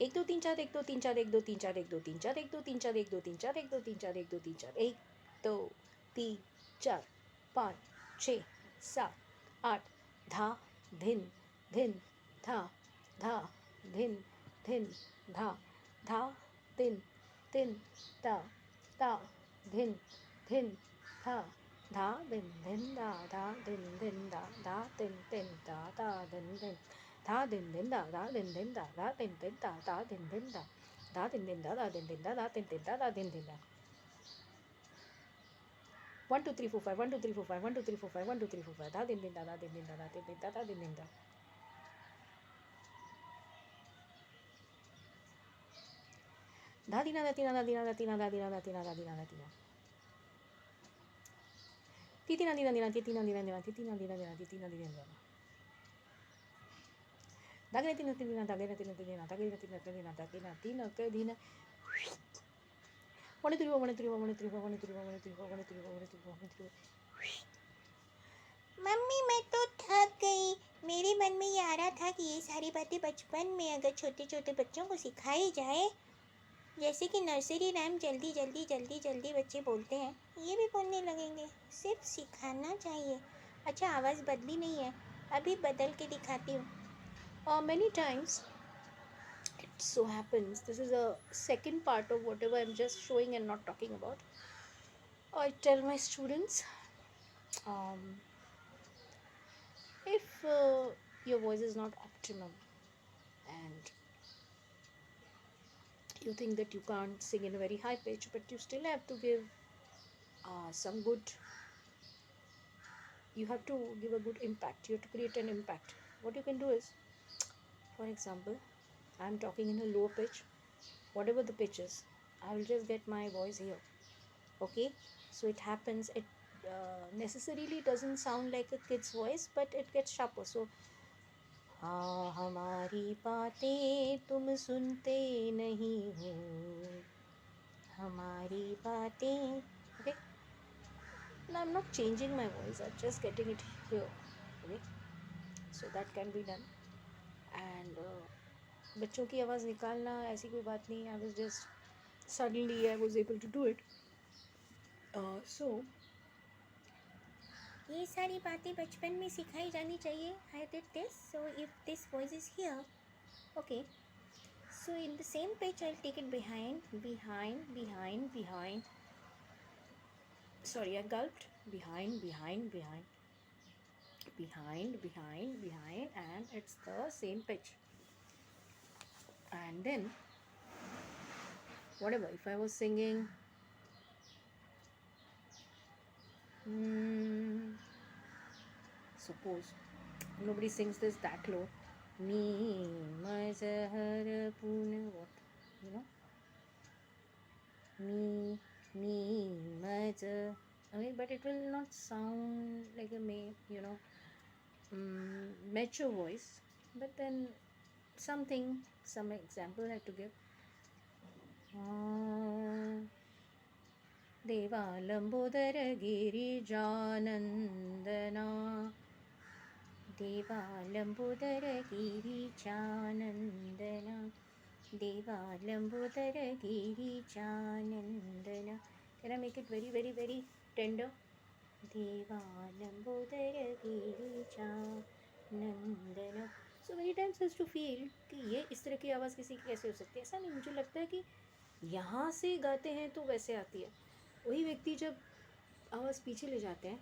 एक दो तीन चार, एक दो तीन चार, एक दो तीन चार, एक दो तीन चार, एक दो तीन चार, एक दो तीन चार, एक दो तीन चार, एक दो तीन चार, एक दो तीन चार, 5 6 7 8, धा धिन धिन धा धा धिन धिन धा धा धिन धिन धा धा धिन धिन धा धा धिन धिन धा धा धिन धिन धा धा धिन धिन धा धा धिन धिन धा धिन धिन धा धा धिन धिन धा धा धिन धिन धा धा धिन धिन धा धा धिन धिन धा धा धिन धिन धा धा धिन धिन धा धा धिन धिन धा 1 2 3 4 5 1 2 3 4 5 1 2 3 4 5 1 2 3 4 5 धा धिन धिन धा धा धिन धिन धा धा धिन धिन धा धा धिन धिन धा धा दीना धा तीना धा दीना धा तीना धा दीना धा तीना धा दीना धा तीना तीना दीना दीना तीना दीना दीना तीना दीना दीना तीना दीना दीना दागे तीना तीना दागे तीना तीना दागे तीना तीना दागे तीना के दीना 1 2 3 4 1 2 3 4 1 2 3 4 1 2 3 4 1 2 3 4 1 2 3 4 1 2 3 4 1 2 3 4 मम्मी मैं तो थक गई। मेरे मन में ये आ रहा था कि ये सारी बातें बचपन में अगर छोटे छोटे बच्चों को सिखाई जाए, जैसे कि नर्सरी रैम जल्दी जल्दी जल्दी जल्दी बच्चे बोलते हैं, ये भी बोलने लगेंगे। सिर्फ सिखाना चाहिए। अच्छा, आवाज़ बदली नहीं है, अभी बदल के दिखाती हूँ। many times it so happens this is a second part of whatever I'm just showing and not talking about. I tell my students, if your voice is not optimum and you think that you can't sing in a very high pitch, but you still have to give some good, you have to give a good impact, you have to create an impact. What you can do is, for example, I'm talking in a low pitch, whatever the pitch is, I will just get my voice here. Okay, so it happens, it necessarily doesn't sound like a kid's voice, but it gets sharper. So हाँ हमारी बातें तुम सुनते नहीं हो, हमारी बातें. Okay, and I'm not changing my voice, I'm just getting it here. Okay, so that can be done. And बच्चों की आवाज़ निकालना ऐसी कोई बात नहीं, I was just suddenly I was able to do it. So ये सारी बातें बचपन में सिखाई जानी चाहिए. I did this, so if this voice is here, okay. So in the same pitch, I'll take it behind. Sorry, I gulped. Behind, and it's the same pitch. And then, whatever, if I was singing, suppose nobody sings this that low. Me, mazhar pun, what, you know? Me, mazhar. Okay, but it will not sound like a mature voice. But then some example I have to give. देवालंबोदर गिरिजानंदना, देवालंबोदर गिरिजानंदना, देवालंबोदर गिरिजानंदना. Can I make it very very very tender? देवालंबोदर गिरिजानंदना. So many times I used to feel कि ये इस तरह की आवाज़ किसी की कैसे हो सकती है. ऐसा नहीं, मुझे लगता है कि यहाँ से गाते हैं तो वैसे आती है. वही व्यक्ति जब आवाज़ पीछे ले जाते हैं,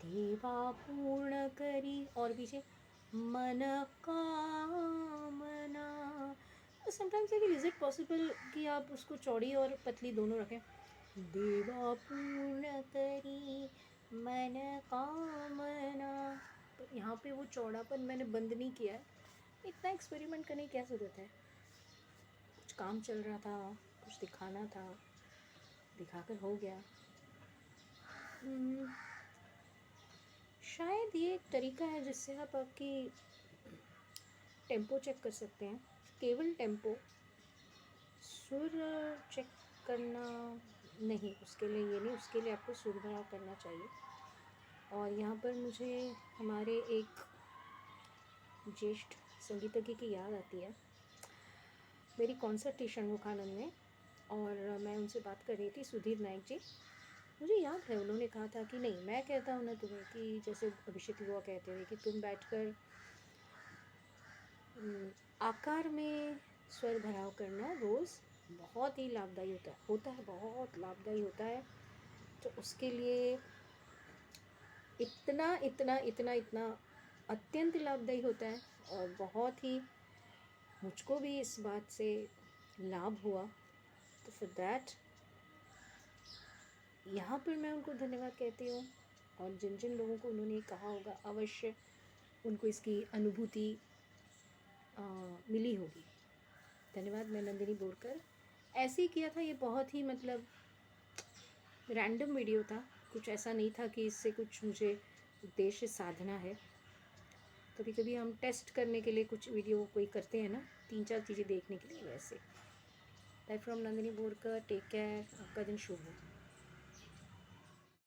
देवा पूर्ण करी, और पीछे मन कामना. Sometimes I feel, is it possible कि आप उसको चौड़ी और पतली दोनों रखें? देवा पूर्ण करी मन कामना. पर यहाँ पे वो चौड़ापन मैंने बंद नहीं किया है. इतना एक्सपेरिमेंट करने की क्या ज़रूरत है? कुछ काम चल रहा था, कुछ दिखाना था, दिखाकर हो गया. शायद ये एक तरीका है जिससे आप आपकी टेम्पो चेक कर सकते हैं. केवल टेम्पो, सुर चेक करना नहीं, उसके लिए ये नहीं, उसके लिए आपको सुर भराव करना चाहिए. और यहाँ पर मुझे हमारे एक ज्येष्ठ संगीतज्ञ की याद आती है. मेरी कॉन्सर्ट थी षणमुखानंद में और मैं उनसे बात कर रही थी, सुधीर नायक जी. मुझे याद है उन्होंने कहा था कि नहीं, मैं कहता हूँ ना तुम्हें कि जैसे अभिषेक हुआ कहते थे कि तुम बैठकर आकार में स्वर भराव करना रोज़, बहुत ही लाभदायी होता है, बहुत लाभदायी होता है. तो उसके लिए इतना इतना इतना इतना अत्यंत लाभदायी होता है और बहुत ही मुझको भी इस बात से लाभ हुआ. तो फॉर दैट यहाँ पर मैं उनको धन्यवाद कहती हूँ. और जिन जिन लोगों को उन्होंने कहा होगा, अवश्य उनको इसकी अनुभूति मिली होगी. धन्यवाद. मैं नंदिनी बोरकर. ऐसे ही किया था, ये बहुत ही मतलब रैंडम वीडियो था. कुछ ऐसा नहीं था कि इससे कुछ मुझे उद्देश्य साधना है. कभी कभी हम टेस्ट करने के लिए कुछ वीडियो कोई करते हैं ना, 3-4 चीज़ें देखने के लिए, वैसे. Life from Nandini Borkar. Take care. आपका दिन शुभ हो.